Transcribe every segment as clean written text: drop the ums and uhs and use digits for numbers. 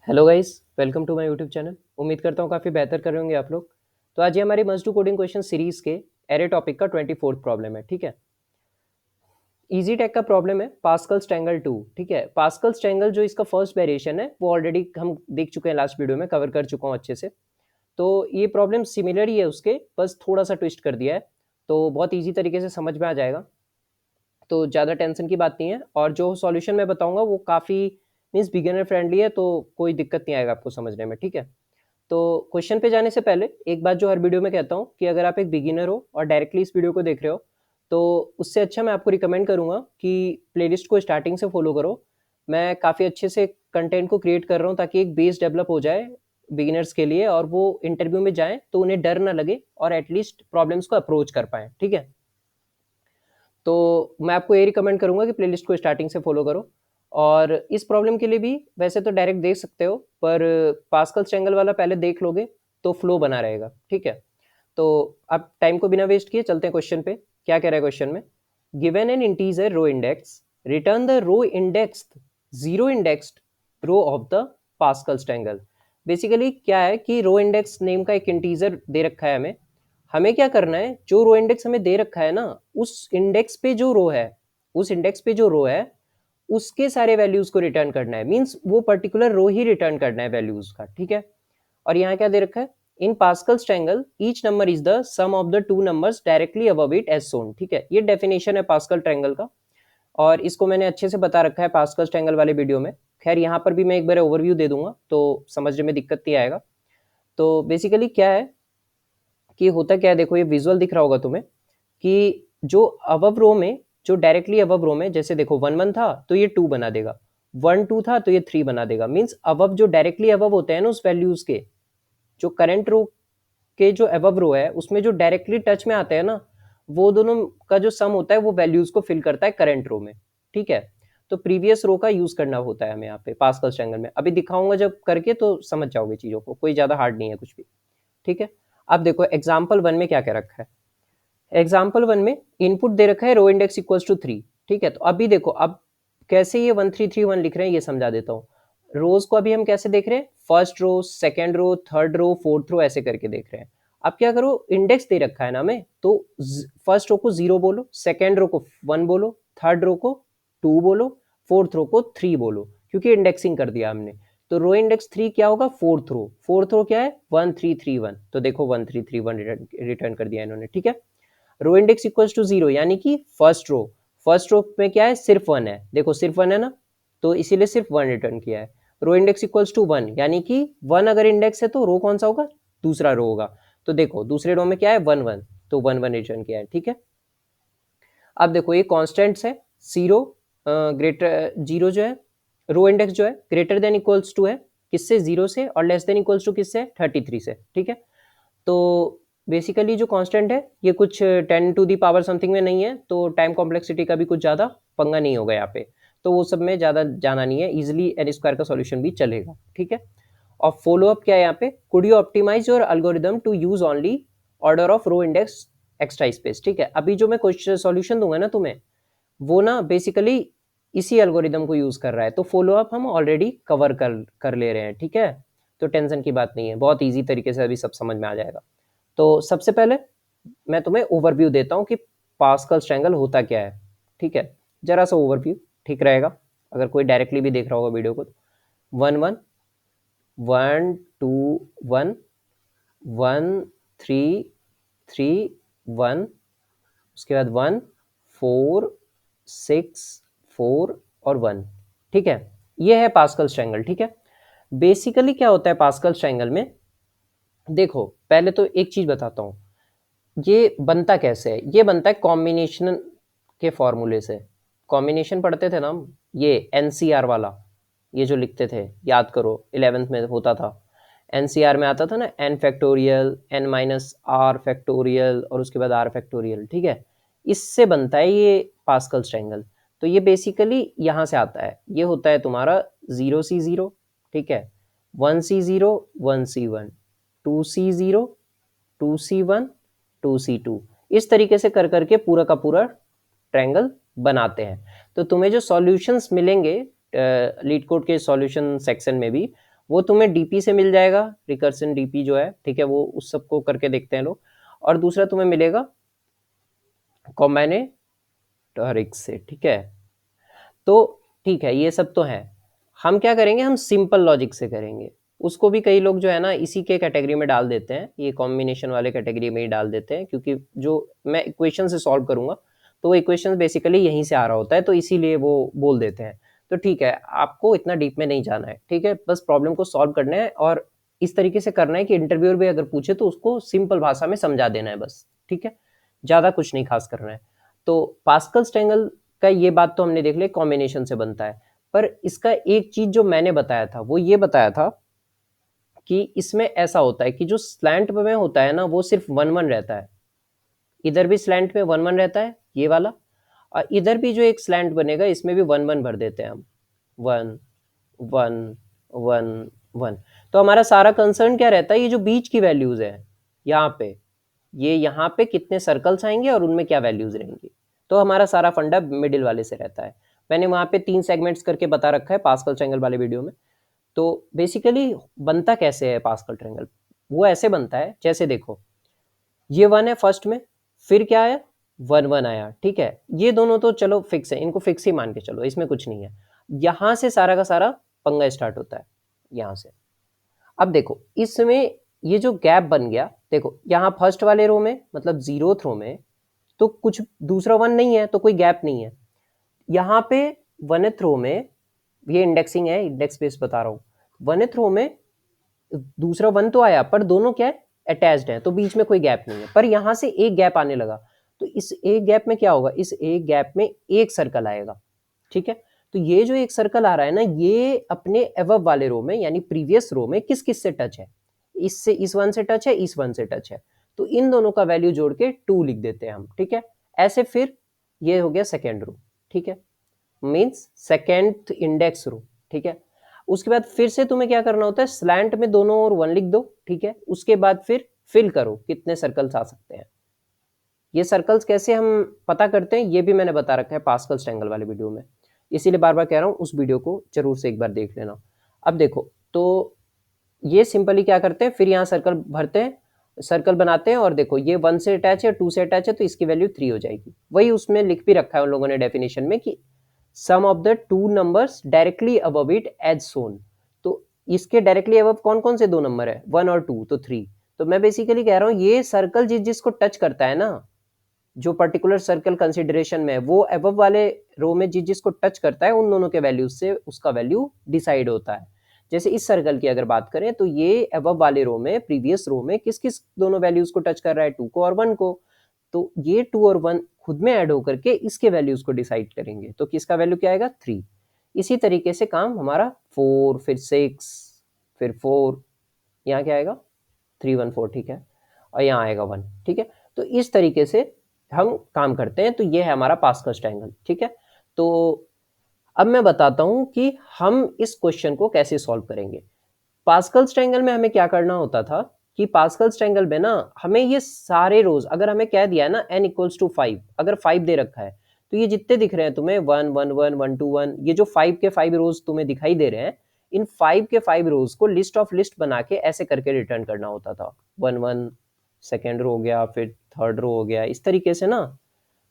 Hello guys, welcome to my YouTube channel. उम्मीद करता हूँ काफ़ी बेहतर कर रहे होंगे आप लोग। तो आज ये हमारी must do coding question series के एरे टॉपिक का 24th प्रॉब्लम है। ठीक है, इजी टेक का प्रॉब्लम है पास्कल स्ट्रैंगल 2। ठीक है, पास्कल स्ट्रैंगल जो इसका फर्स्ट वेरिएशन है वो ऑलरेडी हम देख चुके हैं, लास्ट वीडियो में कवर कर चुका हूँ अच्छे से। तो ये प्रॉब्लम सिमिलर ही है उसके, बस थोड़ा सा ट्विस्ट कर दिया है, तो बहुत ईजी तरीके से समझ में आ जाएगा। तो ज़्यादा टेंशन की बात नहीं है, और जो सॉल्यूशन मैं बताऊंगा वो काफ़ी मीन्स बिगिनर फ्रेंडली है, तो कोई दिक्कत नहीं आएगा आपको समझने में। ठीक है, तो क्वेश्चन पे जाने से पहले एक बात जो हर वीडियो में कहता हूँ कि अगर आप एक बिगिनर हो और डायरेक्टली इस वीडियो को देख रहे हो, तो उससे अच्छा मैं आपको रिकमेंड करूँगा कि प्लेलिस्ट को स्टार्टिंग से फॉलो करो। मैं काफ़ी अच्छे से कंटेंट को क्रिएट कर रहा हूँ ताकि एक बेस डेवलप हो जाए बिगिनर्स के लिए, और वो इंटरव्यू में जाएं तो उन्हें डर ना लगे और एटलीस्ट प्रॉब्लम्स को अप्रोच कर पाएँ। ठीक है, तो मैं आपको ये रिकमेंड करूँगा कि प्लेलिस्ट को स्टार्टिंग से फॉलो करो। और इस प्रॉब्लम के लिए भी वैसे तो डायरेक्ट देख सकते हो, पर पास्कल स्ट्रैंगल वाला पहले देख लोगे तो फ्लो बना रहेगा। ठीक है, तो अब टाइम को बिना वेस्ट किए चलते हैं क्वेश्चन पे। क्या कह रहा है क्वेश्चन में? Given an integer row index, return the row index zero indexed row of the Pascal triangle. Basically क्या है कि रो इंडेक्स नेम का एक इंटीजर दे रखा है हमें। हमें क्या करना है, जो रो इंडेक्स हमें दे रखा है ना, उस इंडेक्स पे जो रो है, उस इंडेक्स पे जो रो है उसके सारे वैल्यूज को रिटर्न करना है। मींस वो पर्टिकुलर रो ही रिटर्न करना है वैल्यूज का। ठीक है, और यहाँ क्या दे रखा है? In Pascal triangle each number is the sum of the two numbers directly above it as shown. ठीक है, ये डेफिनेशन है पास्कल ट्रायंगल का, और इसको मैंने अच्छे से बता रखा है पास्कल ट्रायंगल वाले वीडियो में। खैर यहाँ पर भी मैं एक बार ओवरव्यू दे दूंगा तो समझने में दिक्कत नहीं आएगा। तो बेसिकली क्या है कि होता क्या है, देखो ये विजुअल दिख रहा होगा तुम्हें कि जो अबव रो में, जो डायरेक्टली अबव रो में, जैसे देखो 1 1 था तो ये 2 बना देगा, 1 2 था तो ये 3 बना देगा। मीन्स अबव जो डायरेक्टली अबव होते हैं ना उस वैल्यूज के, जो करंट रो के जो अबव रो है उसमें जो डायरेक्टली टच में आते हैं ना, वो दोनों का जो सम होता है वो वैल्यूज को फिल करता है करंट रो में। ठीक है, तो प्रीवियस रो का यूज करना होता है हमें यहाँ पे पास्कल ट्रायंगल में। अभी दिखाऊंगा जब करके तो समझ जाओगे चीजों को, कोई ज्यादा हार्ड नहीं है कुछ भी। ठीक है, अब देखो एग्जाम्पल 1 में क्या क्या रखा है। एग्जाम्पल 1 में इनपुट दे रखा है रो इंडेक्स इक्वल्स टू 3। ठीक है, तो अभी देखो अब कैसे ये 1 3 3 1 लिख रहे हैं ये समझा देता हूँ। रोज को अभी हम कैसे देख रहे हैं? First row, second row, third row, fourth row, ऐसे करके देख रहे हैं। अब क्या करो, इंडेक्स दे रखा है ना हमें, तो फर्स्ट रो को 0 बोलो, सेकेंड रो को 1 बोलो, थर्ड रो को 2 बोलो, फोर्थ रो को 3 बोलो, क्योंकि इंडेक्सिंग कर दिया हमने। तो रो इंडेक्स 3 क्या होगा? Fourth row. फोर्थ रो क्या है? 1 3 3 1। तो देखो 1 3 3 1 रिटर्न कर दिया इन्होंने। ठीक है, रो इंडेक्स इक्वल्स टू 0 यानी कि फर्स्ट रो। फर्स्ट रो में क्या है? सिर्फ 1 है, देखो सिर्फ 1 है ना, तो इसीलिए सिर्फ 1 रिटर्न किया है। रो इंडेक्स इक्वल्स टू 1 यानी कि 1 अगर इंडेक्स है तो रो कौन सा होगा? दूसरा रो होगा। तो देखो दूसरे रो में क्या है? 1 1, तो 1 1 रिटर्न किया है। ठीक है, अब देखो ये कॉन्स्टेंट्स है। जीरो ग्रेटर, जीरो जो है रो इंडेक्स जो है ग्रेटर देन इक्वल्स टू है किससे? 0 से, और लेस देन इक्वल्स टू किससे? 33 से। ठीक है, तो बेसिकली जो कांस्टेंट है ये कुछ 10 टू दी पावर समथिंग में नहीं है, तो टाइम कॉम्प्लेक्सिटी का भी कुछ ज़्यादा पंगा नहीं होगा यहाँ पे, तो वो सब में ज़्यादा जाना नहीं है, इजिली एन स्क्वायर का सॉल्यूशन भी चलेगा। ठीक है, और फॉलो अप क्या है यहाँ पे? Could you optimise your algorithm to use only order of row index extra space. ठीक है, अभी जो मैं क्वेश्चन सॉल्यूशन दूंगा ना तुम्हें, वो ना बेसिकली इसी एल्गोरिदम को यूज कर रहा है, तो फॉलो अप हम ऑलरेडी कवर कर ले रहे हैं। ठीक है, तो टेंशन की बात नहीं है, बहुत ईजी तरीके से अभी सब समझ में आ जाएगा। तो सबसे पहले मैं तुम्हें ओवरव्यू देता हूँ कि पास्कल ट्रायंगल होता क्या है। ठीक है, जरा सा ओवरव्यू ठीक रहेगा अगर कोई डायरेक्टली भी देख रहा होगा वीडियो को। 1 1 1 2 1 1 3 3 1, उसके बाद 1 4 6 4 और 1। ठीक है, ये है पास्कल ट्रायंगल। ठीक है, बेसिकली क्या होता है पास्कल ट्रायंगल में? देखो पहले तो एक चीज बताता हूँ, ये बनता कैसे है? ये बनता है कॉम्बिनेशन के फॉर्मूले से। कॉम्बिनेशन पढ़ते थे ना हम, ये एनसीआर वाला, ये जो लिखते थे याद करो, 11th में होता था। एनसीआर में आता था ना N factorial, N minus R factorial, और उसके बाद आर फैक्टोरियल। ठीक है, इससे बनता है ये पास्कल ट्रायंगल। तो ये बेसिकली यहाँ से आता है, ये होता है तुम्हारा 0 C 0। ठीक है, 1 C 0 1 C 1, 2 C 0 2 C 1 2 C 2, इस तरीके से कर करके पूरा का पूरा ट्रायंगल बनाते हैं। तो तुम्हें जो सॉल्यूशंस मिलेंगे लीड कोड के सॉल्यूशन सेक्शन में भी, वो तुम्हें डीपी से मिल जाएगा, रिकर्सन डीपी जो है, ठीक है, वो उस सबको करके देखते हैं लोग। और दूसरा तुम्हें मिलेगा कॉम्बिनेटरिक्स से, ठीक है। तो ठीक है, ये सब तो है। हम क्या करेंगे, हम सिंपल लॉजिक से करेंगे। उसको भी कई लोग जो है ना इसी के कैटेगरी में डाल देते हैं, ये कॉम्बिनेशन वाले कैटेगरी में ही डाल देते हैं, क्योंकि जो मैं इक्वेशन से सॉल्व करूंगा तो वो इक्वेशन बेसिकली यहीं से आ रहा होता है, तो इसीलिए वो बोल देते हैं। तो ठीक है, आपको इतना डीप में नहीं जाना है, ठीक है, बस प्रॉब्लम को सॉल्व करना है और इस तरीके से करना है कि इंटरव्यूअर भी अगर पूछे तो उसको सिंपल भाषा में समझा देना है बस, ठीक है, ज़्यादा कुछ नहीं खास करना है। तो पास्कल्स ट्रायंगल का ये बात तो हमने देख लिया, कॉम्बिनेशन से बनता है। पर इसका एक चीज जो मैंने बताया था वो ये बताया था कि इसमें ऐसा होता है कि जो स्लैंट में होता है ना वो सिर्फ वन वन रहता है। इधर भी स्लैंट में वन वन रहता है ये वाला, और इधर भी जो एक स्लैंट बनेगा इसमें भी वन वन भर देते हैं हम, वन वन वन वन। तो हमारा सारा कंसर्न क्या रहता है, ये जो बीच की वैल्यूज है यहाँ पे, ये यहाँ पे कितने सर्कल्स आएंगे और उनमें क्या वैल्यूज रहेंगी। तो हमारा सारा फंडा मिडिल वाले से रहता है। मैंने वहाँ पे 3 सेगमेंट्स करके बता रखा है पास्कल ट्रायंगल वाले वीडियो में। तो बेसिकली बनता कैसे है पास्कल ट्रायंगल, वो ऐसे बनता है जैसे देखो, ये वन है फर्स्ट में, फिर क्या आया, वन वन आया, ठीक है, ये दोनों तो चलो फिक्स है, इनको फिक्स ही मान के चलो, इसमें कुछ नहीं है। यहाँ से सारा का सारा पंगा स्टार्ट होता है, यहाँ से। अब देखो इसमें ये जो गैप बन गया, देखो यहाँ फर्स्ट वाले रो में मतलब जीरोथ रो में तो कुछ दूसरा वन नहीं है, तो कोई गैप नहीं है। यहाँ पे वनथ रो में, ये इंडेक्सिंग है, इंडेक्स बेस बता रहा हूँ, वनथ रो में दूसरा वन तो आया पर दोनों क्या है, अटैच्ड है, तो बीच में कोई गैप नहीं है। पर यहाँ से एक गैप आने लगा, तो इस एक गैप में क्या होगा, इस एक गैप में एक सर्कल आएगा, ठीक है। तो ये जो एक सर्कल आ रहा है ना, ये अपने अबव वाले रो में यानी प्रीवियस रो में किस किस से टच है, इससे, इस वन से टच है, इस वन से टच है, तो इन दोनों का वैल्यू जोड़ के 2 लिख देते हैं हम, ठीक है। ऐसे फिर ये हो गया सेकेंड रो, ठीक है, मीन्स सेकेंड इंडेक्स रो, ठीक है। उसके बाद फिर से तुम्हें क्या करना होता है, स्लैंट में दोनों ओर वन लिख दो, ठीक है। उसके बाद फिर फिल करो कितने सर्कल्स आ सकते हैं। ये सर्कल्स कैसे हम पता करते हैं ये भी मैंने बता रखा है पास्कल्स ट्रायंगल वाले वीडियो में, इसीलिए बार बार कह रहा हूँ उस वीडियो को जरूर से एक बार देख लेना। अब देखो, तो ये सिंपली क्या करते हैं, फिर यहाँ सर्कल भरते हैं, सर्कल बनाते हैं, और देखो ये वन से अटैच है, टू से अटैच है, तो इसकी वैल्यू 3 हो जाएगी। वही उसमें लिख भी रखा है उन लोगों ने डेफिनेशन में कि sum of the two numbers directly above it as shown. तो इसके डायरेक्टली अबव कौन कौन से दो नंबर है, 1 और 2, तो 3। तो मैं बेसिकली कह रहा हूँ ये सर्कल जिसको टच करता है ना, जो पर्टिकुलर सर्कल कंसिडरेशन में है, वो अबव वाले रो में जिसको टच करता है उन दोनों के वैल्यूज से उसका वैल्यू डिसाइड होता है। जैसे इस सर्कल की अगर बात करें तो ये अबव वाले रो में, प्रीवियस रो में किस किस दोनों वैल्यूज को टच कर रहा है, 2 को और 1 को। तो ये 2 और 1 खुद में ऐड होकर के इसके वैल्यूज को डिसाइड करेंगे, तो किसका वैल्यू क्या आएगा, 3। इसी तरीके से काम हमारा 4, फिर 6, फिर 4, यहाँ क्या आएगा, 3 1 4, ठीक है, और यहाँ आएगा 1, ठीक है। तो इस तरीके से हम काम करते हैं। तो ये है हमारा पास्कल्स ट्रायंगल, ठीक है। तो अब मैं बताता हूं कि हम इस क्वेश्चन को कैसे सॉल्व करेंगे। पास्कल्स ट्रायंगल में हमें क्या करना होता था कि पास्कल्स ट्रायंगल में ना हमें ये सारे रोज, अगर हमें कह दिया है ना n इक्वल्स टू 5, अगर 5 दे रखा है तो ये जितने दिख रहे हैं तुम्हें 1 1 1 1 2 1, ये जो 5 के 5 रोज तुम्हें दिखाई दे रहे हैं, इन 5 के 5 रोज को लिस्ट ऑफ लिस्ट बना के ऐसे करके रिटर्न करना होता था। 1 1 सेकेंड रो हो गया, फिर थर्ड रो हो गया, इस तरीके से ना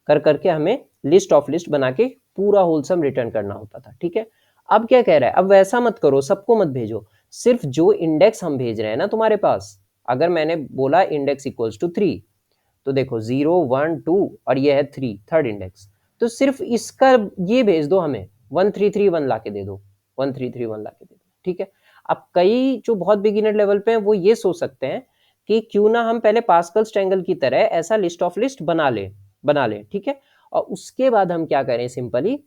कर करके हमें लिस्ट ऑफ लिस्ट बना के पूरा होलसम रिटर्न करना होता था, ठीक है। अब क्या कह रहा है, अब वैसा मत करो, सबको मत भेजो, सिर्फ जो इंडेक्स हम भेज रहे हैं ना तुम्हारे पास, अगर मैंने बोला इंडेक्स इक्वल्स टू 3, तो देखो 0 1 2 और ये है 3 थर्ड इंडेक्स, तो सिर्फ इसका ये भेज दो हमें, 1 3 3 1 ला के दे दो, 1 3 3 1 ला के दे दो, ठीक है। अब कई जो बहुत बिगिनर लेवल पे हैं वो ये सोच सकते हैं कि क्यों ना हम पहले पास्कल्स ट्रायंगल की तरह ऐसा लिस्ट ऑफ लिस्ट बना ले, ठीक है। और उसके बाद हम क्या करें, सिंपली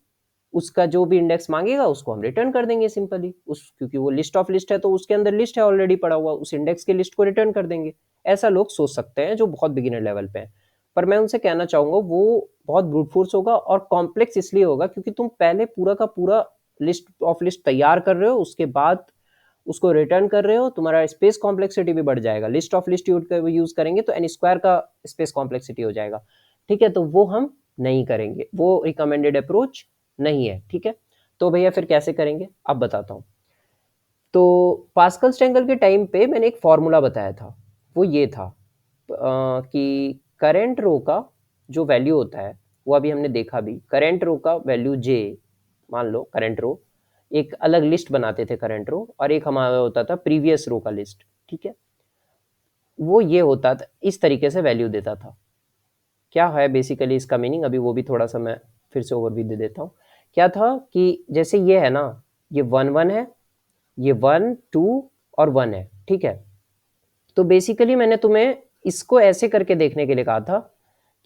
उसका जो भी इंडेक्स मांगेगा उसको हम रिटर्न कर देंगे सिंपली, उस क्योंकि वो लिस्ट ऑफ लिस्ट है तो उसके अंदर लिस्ट है ऑलरेडी पड़ा हुआ, उस इंडेक्स के लिस्ट को रिटर्न कर देंगे। ऐसा लोग सोच सकते हैं जो बहुत बिगिनर लेवल पे हैं। पर मैं उनसे कहना चाहूंगा वो बहुत ब्रूट फोर्स होगा और कॉम्प्लेक्स इसलिए होगा क्योंकि तुम पहले पूरा का पूरा लिस्ट ऑफ लिस्ट तैयार कर रहे हो, उसके बाद उसको रिटर्न कर रहे हो, तुम्हारा स्पेस कॉम्प्लेक्सिटी भी बढ़ जाएगा। लिस्ट ऑफ लिस्ट यूज करेंगे तो एन स्क्वायर का स्पेस कॉम्प्लेक्सिटी हो जाएगा, ठीक है। तो वो हम नहीं करेंगे, वो रिकमेंडेड अप्रोच नहीं है, ठीक है। तो भैया फिर कैसे करेंगे अब बताता हूँ। तो पास्कल्स एंगल के टाइम पे मैंने एक फॉर्मूला बताया था, वो ये था कि करंट रो का जो वैल्यू होता है वो अभी हमने देखा भी, करंट रो का वैल्यू जे, मान लो करंट रो, एक अलग लिस्ट बनाते थे करंट रो, और एक हमारा होता था प्रीवियस रो का लिस्ट, ठीक है। वो ये होता था, इस तरीके से वैल्यू देता था। क्या है बेसिकली इसका मीनिंग, अभी वो भी थोड़ा सा मैं फिर से ओवरव्यू दे देता हूँ। क्या था कि जैसे ये है ना, ये 1 1 है, ये 1 2 और 1 है, ठीक है। तो बेसिकली मैंने तुम्हें इसको ऐसे करके देखने के लिए कहा था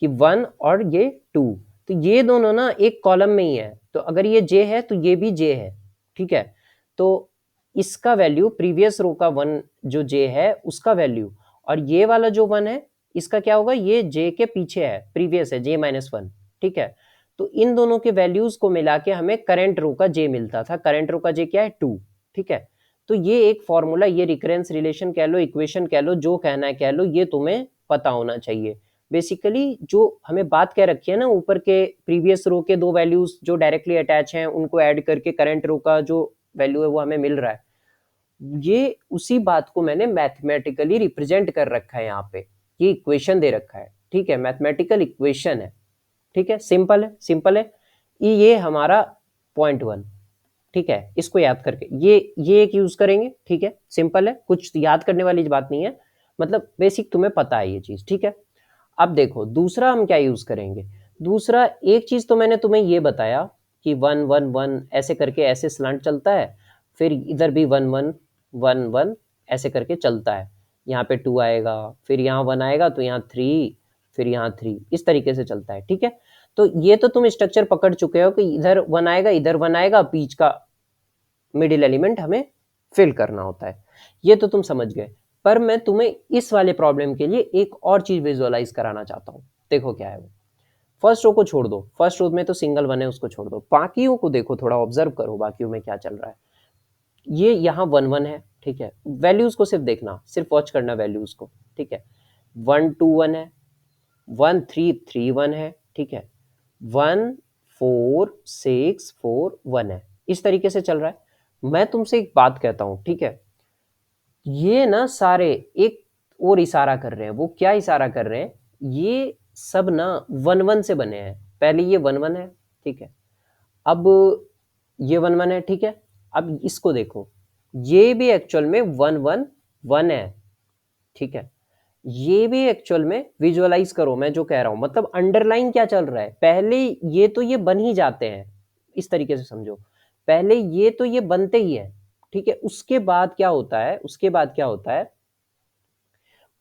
कि 1 और ये 2, तो ये दोनों ना एक कॉलम में ही है, तो अगर ये जे है तो ये भी जे है, ठीक है। तो इसका वैल्यू प्रीवियस रो का 1 जो जे है उसका वैल्यू, और ये वाला जो 1 है इसका क्या होगा, ये जे के पीछे है, प्रीवियस है J-1, ठीक है। तो इन दोनों के वैल्यूज को मिला के हमें करंट रो का जे मिलता था। करंट रो का जे क्या है, 2, ठीक है। तो ये एक फॉर्मूला, ये रिकरेंस रिलेशन कह लो, इक्वेशन कह लो, जो कहना है कह लो, ये तुम्हें पता होना चाहिए। बेसिकली जो हमें बात कह रखी है ना, ऊपर के प्रीवियस रो के दो वैल्यूज जो डायरेक्टली अटैच हैं उनको ऐड करके करंट रो का जो वैल्यू है वो हमें मिल रहा है, ये उसी बात को मैंने मैथमेटिकली रिप्रेजेंट कर रखा है यहाँ पे। ये इक्वेशन दे रखा है, ठीक है, मैथमेटिकल इक्वेशन है, ठीक है, सिंपल है, सिंपल है। ये हमारा पॉइंट 1, ठीक है। इसको याद करके ये एक यूज करेंगे, ठीक है, सिंपल है, कुछ याद करने वाली बात नहीं है, मतलब बेसिक तुम्हें पता है ये चीज, ठीक है। अब देखो दूसरा हम क्या यूज करेंगे। दूसरा एक चीज तो मैंने तुम्हें ये बताया कि 1 1 1 ऐसे करके ऐसे स्लैंट चलता है, फिर इधर भी 1 1 1 1 ऐसे करके चलता है, यहाँ पे 2 आएगा, फिर यहाँ 1 आएगा, तो यहाँ 3, फिर यहाँ 3, इस तरीके से चलता है, ठीक है। तो ये तो तुम स्ट्रक्चर पकड़ चुके हो कि इधर 1 आएगा, इधर 1 आएगा, बीच का मिडिल एलिमेंट हमें फिल करना होता है, ये तो तुम समझ गए। पर मैं तुम्हें इस वाले प्रॉब्लम के लिए एक और चीज विजुअलाइज कराना चाहता हूँ। देखो क्या है वो, फर्स्ट रो को छोड़ दो, फर्स्ट रो में तो सिंगल 1 है, उसको छोड़ दो, बाकियों को देखो, थोड़ा ऑब्जर्व करो बाकियों में क्या चल रहा है। ये यहाँ 1 1 है, ठीक है, वैल्यूज को सिर्फ देखना, सिर्फ वॉच करना वैल्यूज को, ठीक है। 1 2 1 है, 1 3 3 1 है, ठीक है, 1 4 6 4 1 है, इस तरीके से चल रहा है। मैं तुमसे एक बात कहता हूं, ठीक है, ये ना सारे एक और इशारा कर रहे हैं। वो क्या इशारा कर रहे हैं, ये सब ना 1 1 से बने हैं। पहले ये 1 1 है, ठीक है, अब ये 1 1 है, ठीक है। अब इसको देखो, ये भी एक्चुअल में 1 1 1 है, ठीक है। ये भी एक्चुअल में विजुअलाइज करो मैं जो कह रहा हूं, मतलब अंडरलाइन क्या चल रहा है, पहले ये तो ये बन ही जाते हैं, इस तरीके से समझो, पहले ये तो ये बनते ही है, ठीक है। उसके बाद क्या होता है, उसके बाद क्या होता है,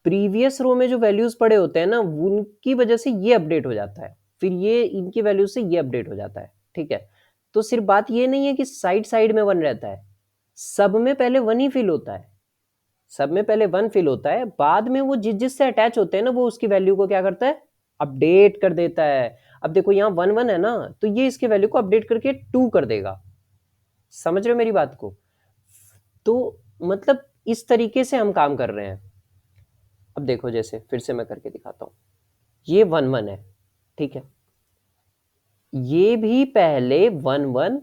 प्रीवियस रो में जो वैल्यूज पड़े होते हैं ना, उनकी वजह से ये अपडेट हो जाता है, फिर ये इनकी वैल्यू से ये अपडेट हो जाता है, ठीक है। तो सिर्फ बात ये नहीं है कि साइड साइड में 1 रहता है, सब में पहले 1 ही फिल होता है, सब में पहले 1 फिल होता है, बाद में वो जिस जिससे अटैच होते हैं ना, वो उसकी वैल्यू को क्या करता है, अपडेट कर देता है। अब देखो यहाँ 1 1 है ना, तो ये इसके वैल्यू को अपडेट करके 2 कर देगा, समझ रहे हो मेरी बात को। तो मतलब इस तरीके से हम काम कर रहे हैं। अब देखो जैसे फिर से मैं करके दिखाता हूँ, ये 1 1 है, ठीक है, ये भी पहले 1 1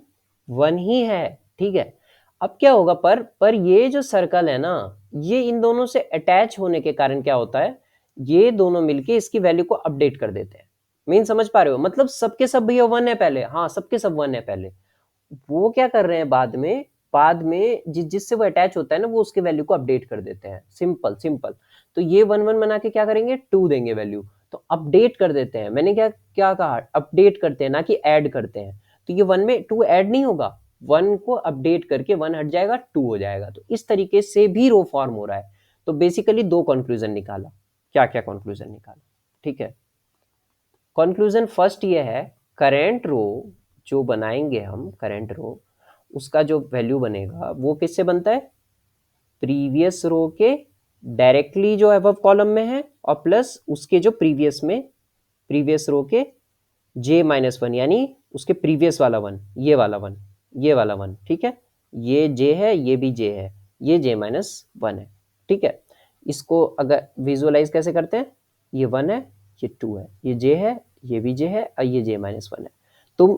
1 ही है, ठीक है। अब क्या होगा, पर ये जो सर्कल है ना, ये इन दोनों से अटैच होने के कारण क्या होता है, ये दोनों मिलके इसकी वैल्यू को अपडेट कर देते हैं। मीन समझ पा रहे हो, मतलब सबके सब भैया 1 है पहले, हाँ सबके सब 1 है पहले, वो क्या कर रहे हैं बाद में जिससे वो अटैच होता है ना, वो उसके वैल्यू को अपडेट कर देते हैं, सिंपल सिंपल। तो ये 1 1 बना के क्या करेंगे, 2 देंगे वैल्यू, तो अपडेट कर देते हैं। मैंने क्या क्या कहा, अपडेट करते हैं ना कि ऐड करते हैं। तो ये 1 में 2 ऐड नहीं होगा, 1 को अपडेट करके 1 हट जाएगा, 2 हो जाएगा। तो इस तरीके से भी रो फॉर्म हो रहा है। तो बेसिकली 2 कंक्लूजन निकाला, क्या क्या कंक्लूजन निकाला, ठीक है। कंक्लूजन फर्स्ट ये है, करेंट रो जो बनाएंगे हम, करेंट रो उसका जो वैल्यू बनेगा वो किससे बनता है, प्रीवियस रो के डायरेक्टली जो अबव कॉलम में है, और प्लस उसके जो प्रीवियस रो के J-1, यानी उसके प्रीवियस वाला 1, ये वाला 1, ये वाला 1, ठीक है। ये J है, ये भी J है, ये J-1 है, ठीक है। इसको अगर विजुअलाइज कैसे करते हैं, ये 1 है, ये 2 है, ये J है, ये भी J है, और ये J-1 है। तुम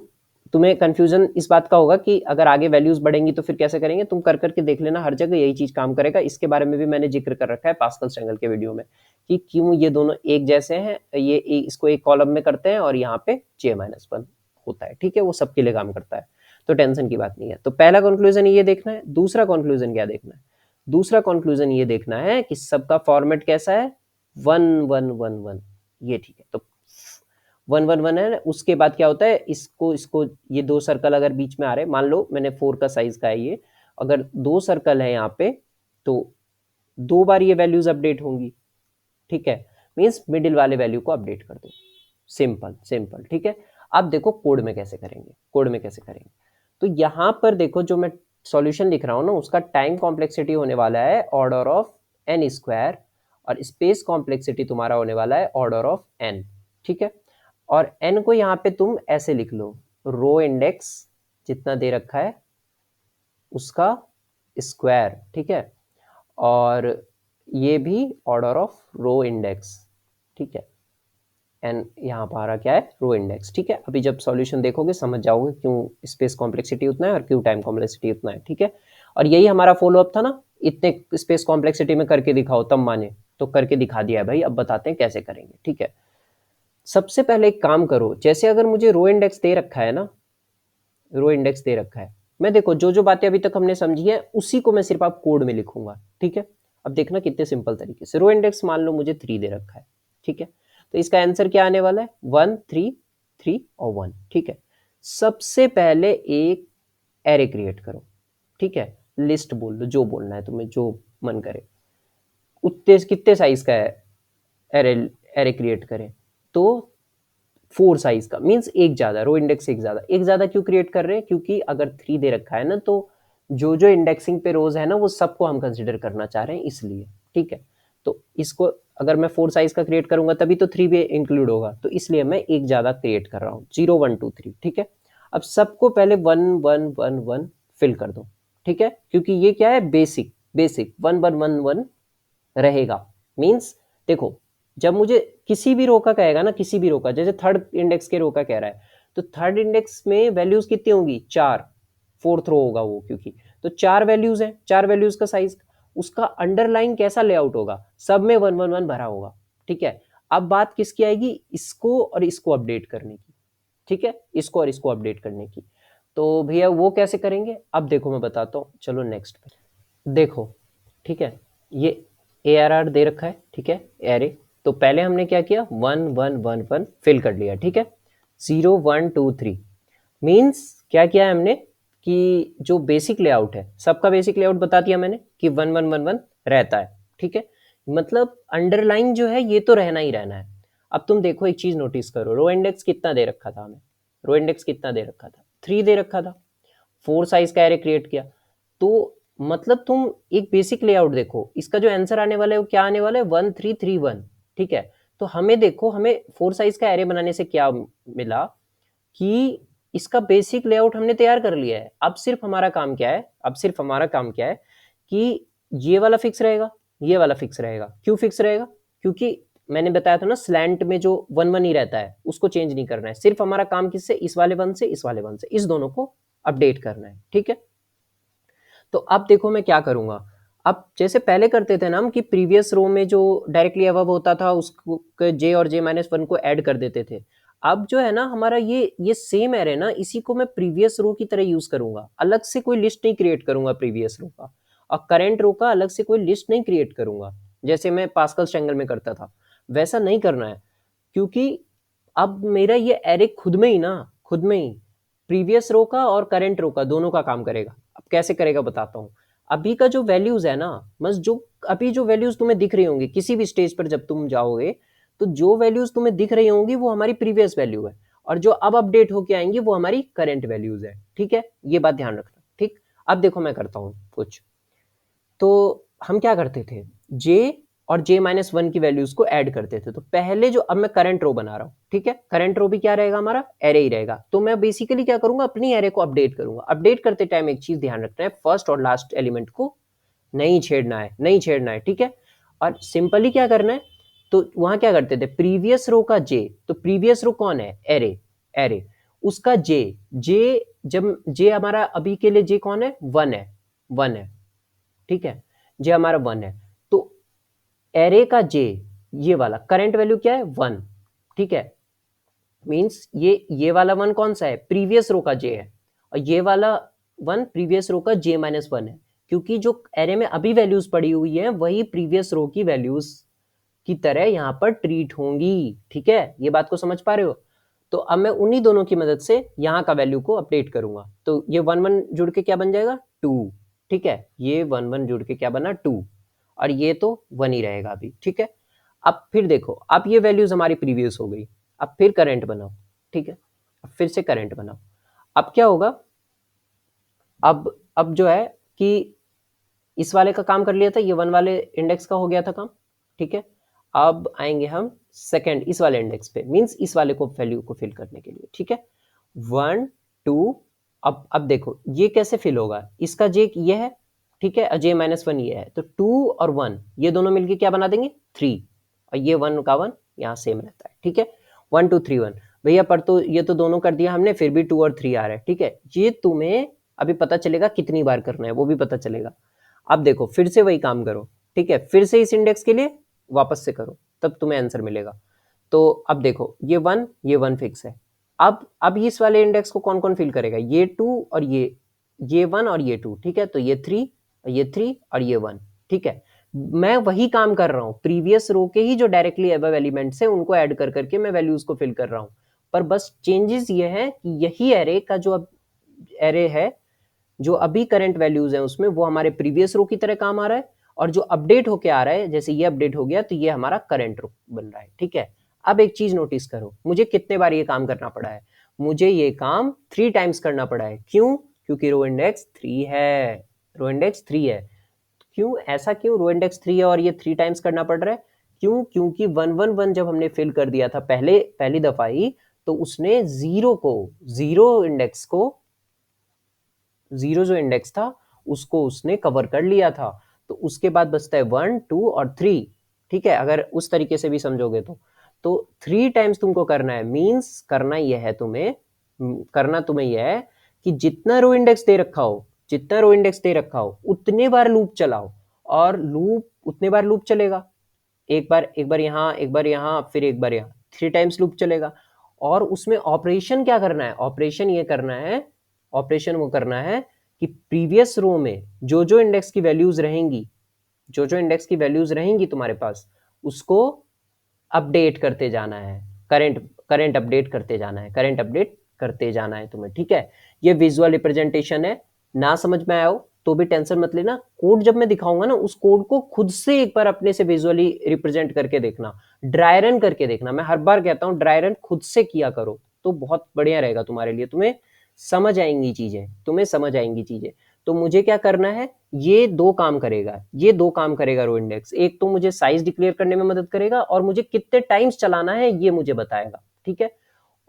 तुम्हें कंफ्यूजन इस बात का होगा कि अगर आगे वैल्यूज बढ़ेंगी तो फिर कैसे करेंगे, तुम कर करके देख लेना, हर जगह यही चीज काम करेगा। इसके बारे में भी मैंने जिक्र कर रखा है पास्कल्स ट्रायंगल के वीडियो में कि क्यों ये दोनों एक जैसे हैं, इसको एक कॉलम में करते हैं और यहाँ पे j-1 होता है, ठीक है, वो सबके लिए काम करता है, तो टेंशन की बात नहीं है। तो पहला कंक्लूजन ये देखना है। दूसरा कंक्लूजन क्या देखना है? दूसरा कंक्लूजन ये देखना है कि सबका फॉर्मेट कैसा है, 1 1 1 1, ये ठीक है। तो 1 1 1 है, उसके बाद क्या होता है, इसको इसको ये दो सर्कल अगर बीच में आ रहे, मान लो मैंने 4 का साइज का है ये, अगर दो सर्कल है यहाँ पे तो 2 बार ये वैल्यूज अपडेट होंगी, ठीक है, मीन्स मिडिल वाले वैल्यू को अपडेट कर दो। सिंपल सिंपल, ठीक है। अब देखो कोड में कैसे करेंगे, कोड में कैसे करेंगे। तो यहाँ पर देखो जो मैं सॉल्यूशन लिख रहा हूँ ना, उसका टाइम कॉम्प्लेक्सिटी होने वाला है ऑर्डर ऑफ n स्क्वायर, और स्पेस कॉम्प्लेक्सिटी तुम्हारा होने वाला है ऑर्डर ऑफ n, ठीक है। और n को यहाँ पे तुम ऐसे लिख लो, रो इंडेक्स जितना दे रखा है उसका स्क्वायर, ठीक है, और ये भी ऑर्डर ऑफ रो इंडेक्स, ठीक है। एन यहाँ पर आ रहा क्या है, रो इंडेक्स, ठीक है। अभी जब सॉल्यूशन देखोगे समझ जाओगे क्यों स्पेस कॉम्प्लेक्सिटी उतना है और क्यों टाइम कॉम्प्लेक्सिटी उतना है, ठीक है। और यही हमारा फॉलो अप था ना, इतने स्पेस कॉम्प्लेक्सिटी में करके दिखाओ तब माने, तो करके दिखा दिया है भाई। अब बताते हैं कैसे करेंगे, ठीक है। सबसे पहले एक काम करो, जैसे अगर मुझे रो इंडेक्स दे रखा है ना, रो इंडेक्स दे रखा है, मैं देखो जो जो बातें अभी तक हमने समझी है उसी को मैं सिर्फ आप कोड में लिखूंगा, ठीक है। अब देखना कितने सिंपल तरीके से। रो इंडेक्स मान लो मुझे 3 दे रखा है, ठीक है, तो इसका आंसर क्या आने वाला है, 1 3 3 और 1, ठीक है। सबसे पहले एक एरे क्रिएट करो, ठीक है, लिस्ट बोल लो, जो बोलना है तुम्हें, जो मन करे। उतने कितने साइज का है एरे, एरे क्रिएट करें तो 4 साइज का, मीन्स एक ज्यादा, रो इंडेक्स एक ज्यादा। एक ज्यादा क्यों क्रिएट कर रहे हैं, क्योंकि अगर 3 दे रखा है ना, तो जो जो इंडेक्सिंग पे रोज है ना वो सबको हम कंसिडर करना चाह रहे हैं, इसलिए, ठीक है। तो इसको अगर मैं 4 साइज का क्रिएट करूंगा तभी तो 3 भी इंक्लूड होगा, तो इसलिए मैं एक ज्यादा क्रिएट कर रहा हूँ, 0 1 2 3, ठीक है। अब सबको पहले 1 1 1 1 फिल कर दो, ठीक है, क्योंकि ये क्या है, बेसिक बेसिक 1 1 1 1 रहेगा। मीन्स देखो जब मुझे किसी भी रो का कहेगा ना, किसी भी रो का, जैसे थर्ड इंडेक्स के रो का कह रहा है, तो थर्ड इंडेक्स में वैल्यूज कितनी होंगी, 4, फोर्थ रो होगा वो, क्योंकि तो 4 वैल्यूज है, 4 वैल्यूज का साइज, उसका अंडरलाइन कैसा लेआउट होगा, सब में 1 1 1 भरा होगा, ठीक है। अब बात किसकी आएगी, इसको और इसको अपडेट करने की, ठीक है, इसको और इसको अपडेट करने की। तो भैया वो कैसे करेंगे, अब देखो मैं बताता हूँ, चलो नेक्स्ट पे देखो, ठीक है। ये ARR दे रखा है, ठीक है, एरे। तो पहले हमने क्या किया, 1 1 1 1 फिल कर लिया, ठीक है। 0 1 2 3 मीन्स क्या किया है हमने कि जो बेसिक लेआउट है, सबका बेसिक लेआउट बता दिया मैंने कि 1 1 1 1 रहता है, ठीक है। मतलब अंडरलाइन जो है ये तो रहना ही रहना है। अब तुम देखो एक चीज नोटिस करो, रो इंडेक्स कितना दे रखा था हमें, रो इंडेक्स कितना दे रखा था, 3 दे रखा था, 4 साइज का एरे क्रिएट किया, तो मतलब तुम एक बेसिक लेआउट देखो, इसका जो आंसर आने वाला है वो क्या आने वाला है, 1 3 3 1, ठीक है। तो हमें देखो, हमें 4 साइज का एरे बनाने से क्या मिला कि इसका बेसिक लेआउट हमने तैयार कर लिया है। अब सिर्फ हमारा काम क्या है, अब सिर्फ हमारा काम क्या है कि ये वाला फिक्स रहेगा, ये वाला फिक्स रहेगा। क्यों फिक्स रहेगा, क्योंकि मैंने बताया था ना, स्लैंट में जो 1 1 ही रहता है उसको चेंज नहीं करना है, सिर्फ हमारा काम किससे, इस वाले 1 से इस वाले 1 से, इस दोनों को अपडेट करना है, ठीक है। तो अब देखो मैं क्या करूंगा, अब जैसे पहले करते थे ना हम कि प्रीवियस रो में जो डायरेक्टली अबव होता था उसको जे और j-1 को ऐड कर देते थे। अब जो है ना हमारा ये सेम एरे ना, इसी को मैं प्रीवियस रो की तरह यूज करूंगा, अलग से कोई लिस्ट नहीं क्रिएट करूंगा प्रीवियस रो का, और करंट रो का अलग से कोई लिस्ट नहीं क्रिएट करूंगा, जैसे मैं पास्कल ट्रायंगल में करता था वैसा नहीं करना है। क्योंकि अब मेरा ये एरे खुद में ही ना, खुद में ही प्रीवियस रो का और करंट रो का दोनों का काम करेगा। अब कैसे करेगा बताता हूँ। अभी का जो वैल्यूज है ना, बस जो अभी जो वैल्यूज तुम्हें दिख रही होंगी किसी भी स्टेज पर जब तुम जाओगे, तो जो वैल्यूज तुम्हें दिख रही होंगी वो हमारी प्रीवियस वैल्यू है, और जो अब अपडेट होके आएंगी वो हमारी करंट वैल्यूज है, ठीक है। ये बात ध्यान रखना, ठीक। अब देखो मैं करता हूँ कुछ, तो हम क्या करते थे, जे और j-1 की वैल्यूज को ऐड करते थे। तो पहले जो, अब मैं करंट रो बना रहा हूँ, ठीक है, करंट रो भी क्या रहेगा हमारा, एरे ही रहेगा। तो मैं बेसिकली क्या करूंगा, अपनी एरे को अपडेट करूंगा। अपडेट करते टाइम एक चीज ध्यान रखना है, फर्स्ट और लास्ट एलिमेंट को नहीं छेड़ना है, नहीं छेड़ना है, ठीक है। और सिंपली क्या करना है, तो वहां क्या करते थे, प्रीवियस रो का जे, तो प्रीवियस रो कौन है, एरे, एरे, उसका जे जब जे हमारा अभी के लिए जे कौन है, 1 है, ठीक है, जे हमारा 1 है, तो एरे का जे ये वाला करंट वैल्यू क्या है, 1, ठीक है, मीन्स ये वाला 1 कौन सा है, प्रीवियस रो का जे है, और ये वाला 1 प्रीवियस रो का जे माइनस 1 है, क्योंकि जो एरे में अभी वैल्यूज पड़ी हुई है वही प्रीवियस रो की वैल्यूज की तरह यहाँ पर ट्रीट होंगी, ठीक है, ये बात को समझ पा रहे हो। तो अब मैं उन्हीं दोनों की मदद से यहाँ का वैल्यू को अपडेट करूंगा, तो ये 1 1 जुड़ के क्या बन जाएगा, 2, ठीक है, ये 1 1 जुड़ के क्या बना, 2, और ये तो 1 ही रहेगा अभी, ठीक है। अब फिर देखो, अब ये वैल्यूज हमारी प्रीवियस हो गई, अब फिर करंट बनाओ, ठीक है, अब फिर से करंट बनाओ। अब क्या होगा, अब जो है कि इस वाले का काम कर लिया था, ये 1 वाले इंडेक्स का हो गया था काम, ठीक है। अब आएंगे हम सेकंड इस वाले इंडेक्स पे, मींस इस वाले को वैल्यू को फिल करने के लिए, ठीक है, 1 2। अब देखो ये कैसे फिल होगा, इसका जे ये है, ठीक है, जे माइनस 1 ये है, तो 2 और 1 ये दोनों मिलके क्या बना देंगे, 3, और ये 1 का 1 यहाँ सेम रहता है, ठीक है, 1 2 3 1 भैया, पर तो ये तो दोनों कर दिया हमने, फिर भी 2 और 3 आ रहा है, ठीक है, ये तुम्हें अभी पता चलेगा कितनी बार करना है, वो भी पता चलेगा। अब देखो फिर से वही काम करो, ठीक है, फिर से इस इंडेक्स के लिए वापस से करो, तब तुम्हें आंसर मिलेगा। तो अब देखो ये 1 फिक्स है, अब इस वाले इंडेक्स को कौन कौन फिल करेगा, ये 2 और ये 1 और ये 2, ठीक है, तो ये 3 ये 3 और ये 1, ठीक है, मैं वही काम कर रहा हूँ, प्रीवियस रो के ही जो डायरेक्टली अबव एलिमेंट्स है उनको ऐड कर करके मैं वैल्यूज को फिल कर रहा हूँ, पर बस चेंजेस ये है कि यही एरे का जो अब एरे है, जो अभी करंट वैल्यूज है उसमें, वो हमारे प्रीवियस रो की तरह काम आ रहा है, और जो अपडेट होके आ रहा है, जैसे ये अपडेट हो गया तो ये हमारा करंट रो बन रहा है, ठीक है। अब एक चीज नोटिस करो, मुझे कितने बार ये काम करना पड़ा है, मुझे ये काम 3 टाइम्स करना पड़ा है, क्यों, क्योंकि रो इंडेक्स 3 है, रो इंडेक्स 3 है, क्यों ऐसा, क्यों रो इंडेक्स 3 है और ये 3 टाइम्स करना पड़ रहा है, क्यों, क्योंकि 1 जब हमने फिल कर दिया था पहली दफा ही, तो उसने जीरो जो इंडेक्स था उसको उसने कवर कर लिया था, तो उसके बाद बचता है 1 2 और 3, ठीक है, अगर उस तरीके से भी समझोगे तो 3 टाइम्स तुमको करना है, मींस करना तुम्हें यह है कि जितना रो इंडेक्स दे रखा हो उतने बार लूप चलाओ, और लूप उतने बार लूप चलेगा, एक बार यहाँ एक बार यहाँ फिर एक बार यहाँ, 3 टाइम्स लूप चलेगा, और उसमें ऑपरेशन क्या करना है, ऑपरेशन वो करना है कि प्रीवियस रो में जो इंडेक्स की वैल्यूज रहेंगी तुम्हारे पास, उसको अपडेट करते जाना है, करंट अपडेट करते जाना है तुम्हें, ठीक है। ये विजुअल रिप्रेजेंटेशन है, ना समझ में आया हो तो भी टेंशन मत लेना, कोड जब मैं दिखाऊंगा ना उस कोड को खुद से एक बार अपने से विजुअली रिप्रेजेंट करके देखना, ड्राई रन करके देखना, मैं हर बार कहता हूँ ड्राई रन खुद से किया करो, तो बहुत बढ़िया रहेगा तुम्हारे लिए, तुम्हें समझ आएंगी चीजें। तो मुझे क्या करना है, ये दो काम करेगा रो इंडेक्स, एक तो मुझे साइज डिक्लेयर करने में मदद करेगा, और मुझे कितने टाइम्स चलाना है ये मुझे बताएगा, ठीक है।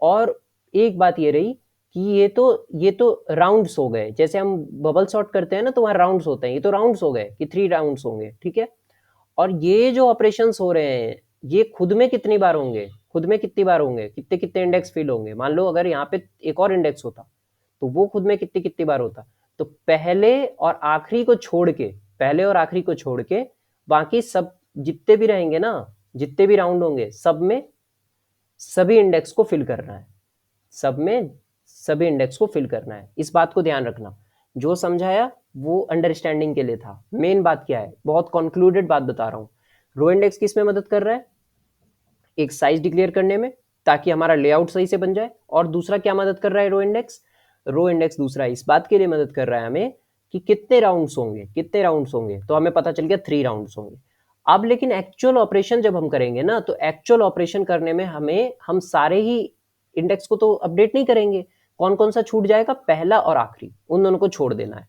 और एक बात ये रही कि ये तो राउंड्स हो गए, जैसे हम बबल सॉर्ट करते हैं ना तो वहां राउंड्स होते हैं, ये तो राउंड्स हो गए कि 3 राउंड्स होंगे, ठीक है। और ये जो ऑपरेशंस हो रहे हैं ये खुद में कितनी बार होंगे, कितने कितने इंडेक्स फिल होंगे, मान लो अगर यहाँ पे एक और इंडेक्स होता तो वो खुद में कितनी कितनी बार होता, तो पहले और आखिरी को छोड़ के बाकी सब जितने भी रहेंगे ना, जितने भी राउंड होंगे सब में सभी इंडेक्स को फिल करना है, इस बात को ध्यान रखना, जो समझाया वो अंडरस्टैंडिंग के लिए था, मेन बात क्या है, बहुत कंक्लूडेड बात बता रहा हूँ, रो इंडेक्स किस में मदद कर रहा है, एक साइज डिक्लेयर करने में ताकि हमारा लेआउट सही से बन जाए, और दूसरा क्या मदद कर रहा है रो इंडेक्स दूसरा इस बात के लिए मदद कर रहा है हमें कि कितने राउंड्स होंगे, तो हमें पता चल गया 3 राउंड्स होंगे। अब लेकिन एक्चुअल ऑपरेशन जब हम करेंगे ना, तो एक्चुअल ऑपरेशन करने में हम सारे ही इंडेक्स को तो अपडेट नहीं करेंगे, कौन कौन सा छूट जाएगा, पहला और आखिरी, उन दोनों को छोड़ देना है,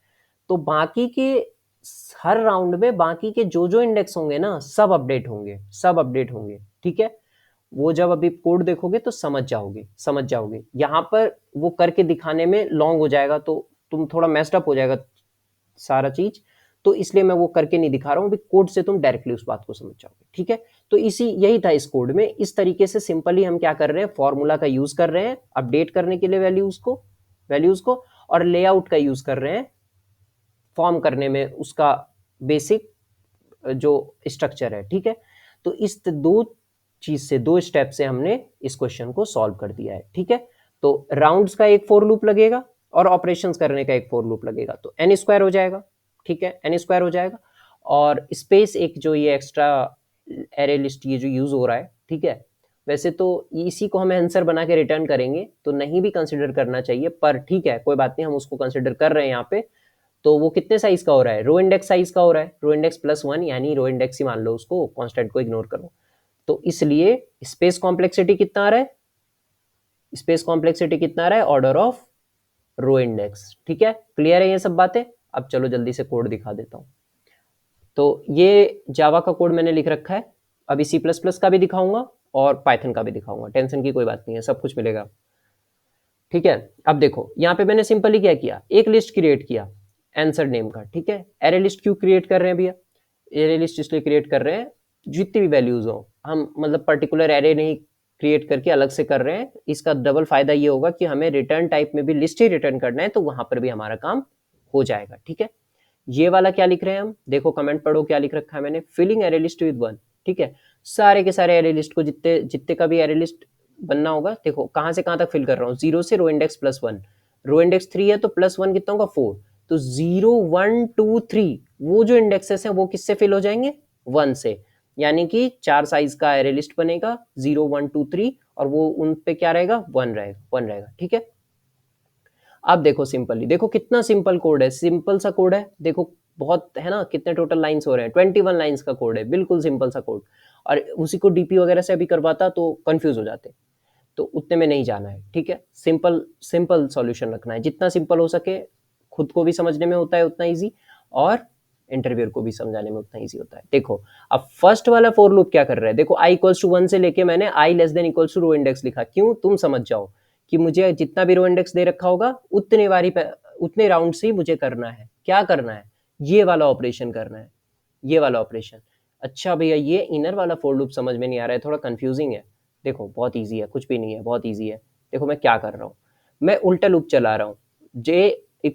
तो बाकी के हर राउंड में बाकी के जो इंडेक्स होंगे ना सब अपडेट होंगे, ठीक है। वो जब अभी कोड देखोगे तो समझ जाओगे, यहाँ पर वो करके दिखाने में लॉन्ग हो जाएगा, तो तुम थोड़ा मेस्ड अप हो जाएगा सारा चीज, तो इसलिए मैं वो करके नहीं दिखा रहा हूँ, कोड से तुम डायरेक्टली उस बात को समझ जाओगे, ठीक है। तो यही था इस कोड में। इस तरीके से सिंपली हम क्या कर रहे हैं, फॉर्मूला का यूज कर रहे हैं अपडेट करने के लिए वैल्यूज को, और लेआउट का यूज कर रहे हैं फॉर्म करने में उसका बेसिक जो स्ट्रक्चर है, ठीक है। तो इस दो स्टेप से हमने इस क्वेश्चन को सॉल्व कर दिया है, ठीक है। तो राउंड्स का एक फॉर लूप लगेगा और ऑपरेशंस करने का एक फॉर लूप लगेगा, तो n स्क्वायर हो जाएगा, ठीक है, n स्क्वायर हो जाएगा। और स्पेस एक जो ये एक्स्ट्रा एरे लिस्ट ये जो यूज हो रहा है, ठीक है, वैसे तो इसी को हम आंसर बना के रिटर्न करेंगे तो नहीं भी कंसिडर करना चाहिए, पर ठीक है कोई बात नहीं, हम उसको कंसिडर कर रहे हैं यहाँ पे। तो वो कितने साइज का हो रहा है, रो इंडेक्स साइज का हो रहा है, रो इंडेक्स +1, यानी रो इंडेक्स ही मान लो उसको, कांस्टेंट को इग्नोर करो। तो इसलिए स्पेस कॉम्प्लेक्सिटी कितना आ रहा है, ऑर्डर ऑफ रो इंडेक्स, ठीक है। क्लियर है ये सब बातें। अब चलो जल्दी से कोड दिखा देता हूँ। तो ये जावा का कोड मैंने लिख रखा है, अभी C++ का भी दिखाऊंगा और पाइथन का भी दिखाऊंगा, टेंशन की कोई बात नहीं है, सब कुछ मिलेगा, ठीक है। अब देखो यहाँ पे मैंने सिंपली क्या किया, एक लिस्ट क्रिएट किया आंसर नेम का, ठीक है। एरे लिस्ट क्यों क्रिएट कर रहे हैं भैया, एरे लिस्ट इसलिए क्रिएट कर रहे हैं जितनी भी वैल्यूज हो, हम मतलब पर्टिकुलर एरे नहीं क्रिएट करके अलग से कर रहे हैं। इसका डबल फायदा ये होगा कि हमें रिटर्न टाइप में भी लिस्ट ही रिटर्न करना है, तो वहां पर भी हमारा काम हो जाएगा, ठीक है। ये वाला क्या लिख रहे हैं हम, देखो कमेंट पढ़ो क्या लिख रखा है मैंने, फिलिंग एरे लिस्ट विद 1, ठीक है। सारे के सारे एरे लिस्ट को जितने जितने का भी एरे लिस्ट बनना होगा, देखो कहाँ से कहाँ तक फिल कर रहा हूँ, 0 से रो इंडेक्स +1, रो इंडेक्स 3 है तो +1 कितना होगा 4, तो 0 1 2 3 वो जो इंडेक्सेस हैं वो किससे फिल हो जाएंगे, 1 से, यानी कि 4 साइज का एरे लिस्ट बनेगा, 0 1 2 3, और वो उन पे क्या रहेगा, 1 रहेगा, ठीक है। अब देखो सिंपली, देखो कितना सिंपल कोड है, सिंपल सा कोड है, देखो बहुत है ना, कितने टोटल लाइंस हो रहे हैं, 21 लाइंस का कोड है, बिल्कुल सिंपल सा कोड। और उसी को डीपी वगैरह से अभी करवाता तो कंफ्यूज हो जाते, तो उतने में नहीं जाना है, ठीक है। सिंपल सॉल्यूशन रखना है, जितना सिंपल हो सके, खुद को भी समझने में होता है उतना ईजी, और इंटरव्यूअर को भी समझाने में उतना ईजी होता है। देखो अब फर्स्ट वाला फॉर लूप क्या कर रहा है, देखो i = 1 से लेके मैंने i <= रो इंडेक्स लिखा, क्यों, तुम समझ जाओ कि मुझे जितना भी रो इंडेक्स दे रखा होगा उतने राउंड से ही मुझे करना है, क्या करना है, ये वाला ऑपरेशन करना है, ये वाला ऑपरेशन। अच्छा भैया ये इनर वाला फॉर लूप समझ में नहीं आ रहा है, थोड़ा कंफ्यूजिंग है। देखो बहुत ईजी है, कुछ भी नहीं है, बहुत ईजी है। देखो मैं क्या कर रहा हूँ, मैं उल्टा लूप चला रहा हूँ, j =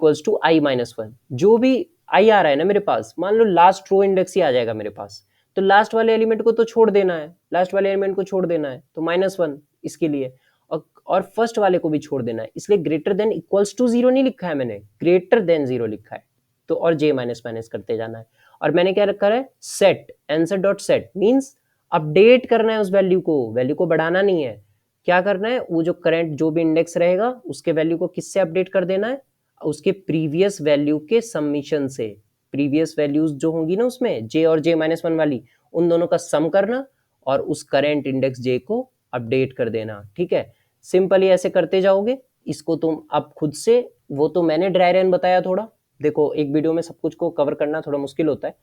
i-1, जो भी i आ रहा है ना मेरे पास, मान लो लास्ट रो इंडेक्स ही आ जाएगा मेरे पास, तो लास्ट वाले एलिमेंट को तो छोड़ देना है, लास्ट वाले एलिमेंट को छोड़ देना है, तो -1 इसके लिए, और फर्स्ट वाले को भी छोड़ देना है, इसलिए ग्रेटर देन इक्वल्स टू 0 नहीं लिखा है मैंने, ग्रेटर देन 0 लिखा है, तो और j माइनस करते जाना है। और मैंने क्या रखा है, set answer dot set, means update करना है उस वैल्यू को बढ़ाना नहीं है, क्या करना है, वो जो करंट जो भी इंडेक्स रहेगा उसके वैल्यू को किससे अपडेट कर देना है, उसके प्रीवियस वैल्यू के सबमिशन से, प्रीवियस वैल्यूज जो होंगी ना उसमें j और j-1 वाली, उन दोनों का सम करना और उस करंट इंडेक्स j को अपडेट कर देना, ठीक है। सिंपली ऐसे करते जाओगे, इसको तुम अब खुद से, वो तो मैंने ड्राई रन बताया थोड़ा, देखो एक वीडियो में सब कुछ को कवर करना थोड़ा मुश्किल होता है,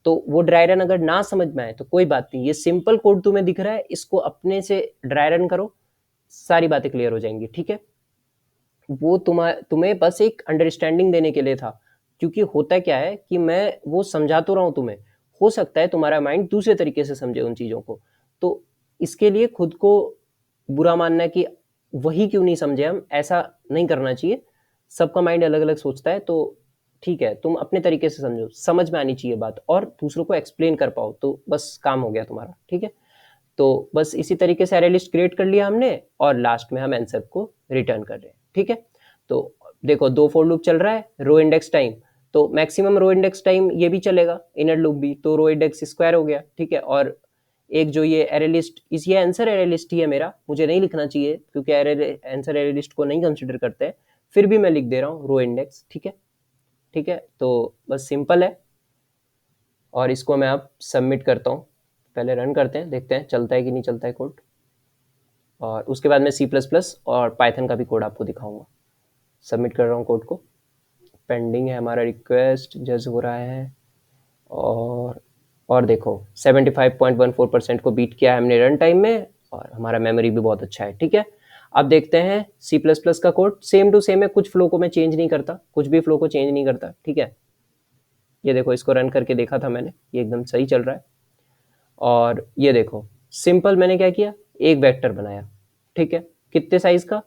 तो वो ड्राई रन अगर ना समझ में आए तो कोई बात नहीं, ये सिंपल कोड तुम्हें दिख रहा है, इसको अपने से ड्राई रन करो, सारी बातें क्लियर हो जाएंगी, ठीक है। वो तुम्हें बस एक अंडरस्टैंडिंग देने के लिए था, क्योंकि होता क्या है कि मैं वो समझा तो रहा हूँ तुम्हें, हो सकता है तुम्हारा माइंड दूसरे तरीके से समझे उन चीज़ों को, तो इसके लिए खुद को बुरा मानना कि वही क्यों नहीं समझे हम, ऐसा नहीं करना चाहिए। सबका माइंड अलग अलग सोचता है, तो ठीक है तुम अपने तरीके से समझो, समझ में आनी चाहिए बात, और दूसरों को एक्सप्लेन कर पाओ, तो बस काम हो गया तुम्हारा, ठीक है। तो बस इसी तरीके से एरे लिस्ट क्रिएट कर लिया हमने, और लास्ट में हम आंसर को रिटर्न कर रहे हैं, ठीक है। तो देखो 2 फॉर लूप चल रहा है, रो इंडेक्स टाइम, तो मैक्सिमम रो इंडेक्स टाइम ये भी चलेगा, इनर लूप भी, तो रो इंडेक्स स्क्वायर हो गया, ठीक है। और एक जो ये एरे लिस्ट, इस ये आंसर एरे लिस्ट ही है मेरा, मुझे नहीं लिखना चाहिए क्योंकि आंसर एरे लिस्ट को नहीं कंसिडर करते हैं, फिर भी मैं लिख दे रहा हूँ रो इंडेक्स, ठीक है, ठीक है। तो बस सिंपल है, और इसको मैं अब सबमिट करता हूँ, पहले रन करते हैं, देखते हैं चलता है कि नहीं चलता है कोड, और उसके बाद मैं C++ और पाइथन का भी कोड आपको दिखाऊंगा। सबमिट कर रहा हूँ कोड को, पेंडिंग है हमारा रिक्वेस्ट, जज हो रहा है, और देखो 75.14% को बीट किया है हमने रन टाइम में, और हमारा मेमोरी भी बहुत अच्छा है, ठीक है। अब देखते हैं C++ का कोड, सेम टू सेम है, कुछ फ्लो को मैं चेंज नहीं करता, कुछ भी फ्लो को चेंज नहीं करता, ठीक है। ये देखो इसको रन करके देखा था मैंने, ये एकदम सही चल रहा है। और ये देखो सिंपल मैंने क्या किया, एक वेक्टर बनाया, ठीक है, कितने साइज का,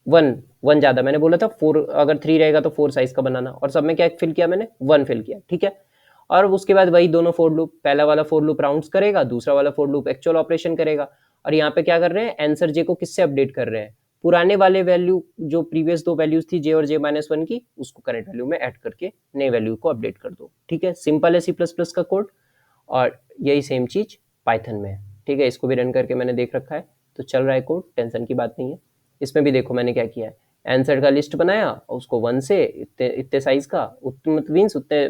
1 ज़्यादा, मैंने बोला था 4, अगर 3 रहेगा तो 4 साइज का बनाना, और सब में क्या फिल किया मैंने, 1 फिल किया, ठीक है। और उसके बाद वही दोनों फोर लूप, पहला वाला फोर लूप राउंड्स करेगा, दूसरा वाला फोर लूप एक्चुअल ऑपरेशन करेगा। और यहाँ पे क्या कर रहे हैं, आंसर जे को किससे अपडेट कर रहे हैं, पुराने वाले वैल्यू जो प्रीवियस दो वैल्यूज थी जे और जे माइनस वन की, उसको करंट वैल्यू में ऐड करके नए वैल्यू को अपडेट कर दो, ठीक है। सिंपल है सी प्लस प्लस का कोड, और यही सेम चीज पाइथन में है, ठीक है। इसको भी रन करके मैंने देख रखा है, तो चल रहा है कोड, टेंशन की बात नहीं है। इसमें भी देखो मैंने क्या किया है, आंसर का लिस्ट बनाया और उसको 1 से इतने इतने साइज का, उतने मीन्स उतने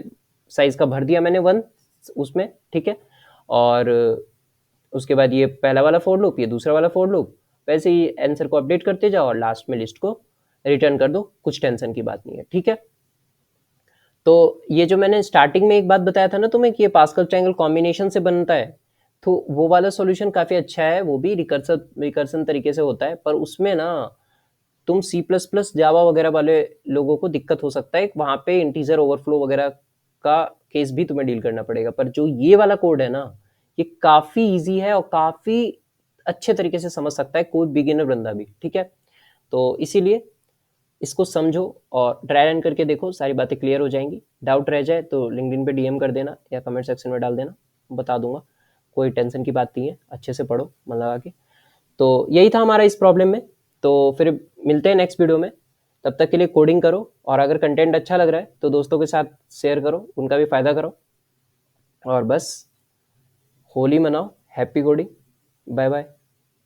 साइज का भर दिया मैंने 1 उसमें, ठीक है। और उसके बाद ये पहला वाला फोर लूप, ये दूसरा वाला फोर लूप, वैसे ही आंसर को अपडेट करते जाओ और लास्ट में लिस्ट को रिटर्न कर दो, कुछ टेंशन की बात नहीं है, ठीक है। तो ये जो मैंने स्टार्टिंग में एक बात बताया था ना तुम्हें कि ये पास्कल ट्रायंगल कॉम्बिनेशन से बनता है, तो वो वाला सॉल्यूशन काफ़ी अच्छा है, वो भी रिकर्सन तरीके से होता है, पर उसमें ना तुम सी प्लस प्लस जावा वगैरह वाले लोगों को दिक्कत हो सकता है, वहाँ पे इंटीजर ओवरफ्लो वगैरह का केस भी तुम्हें डील करना पड़ेगा। पर जो ये वाला कोड है ना, ये काफ़ी ईजी है और काफ़ी अच्छे तरीके से समझ सकता है कोई बिगिनर बंदा भी, ठीक है। तो इसीलिए इसको समझो और ट्राई रन करके देखो, सारी बातें क्लियर हो जाएंगी। डाउट रह जाए तो लिंक्डइन पे डीएम कर देना या कमेंट सेक्शन में डाल देना, बता दूंगा, कोई टेंशन की बात नहीं है, अच्छे से पढ़ो मन लगा के। तो यही था हमारा इस प्रॉब्लम में, तो फिर मिलते हैं नेक्स्ट वीडियो में, तब तक के लिए कोडिंग करो, और अगर कंटेंट अच्छा लग रहा है तो दोस्तों के साथ शेयर करो, उनका भी फ़ायदा करो, और बस होली मनाओ, हैप्पी कोडिंग, बाय बाय।